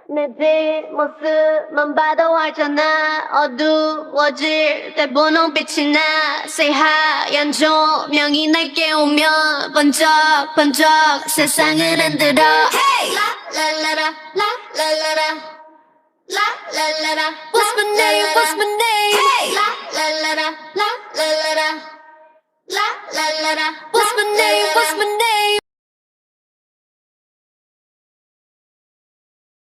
내 뒷모습만 봐도 알잖아. 어두워질 때 분홍빛이 나. 새하얀 조명이 날 깨우면 번쩍번쩍 세상을 흔들어. Hey! 라라라 라라라 라라라 What's my name? What's my name? Hey! 라라라 라라라 라라라 What's my name? What's my name?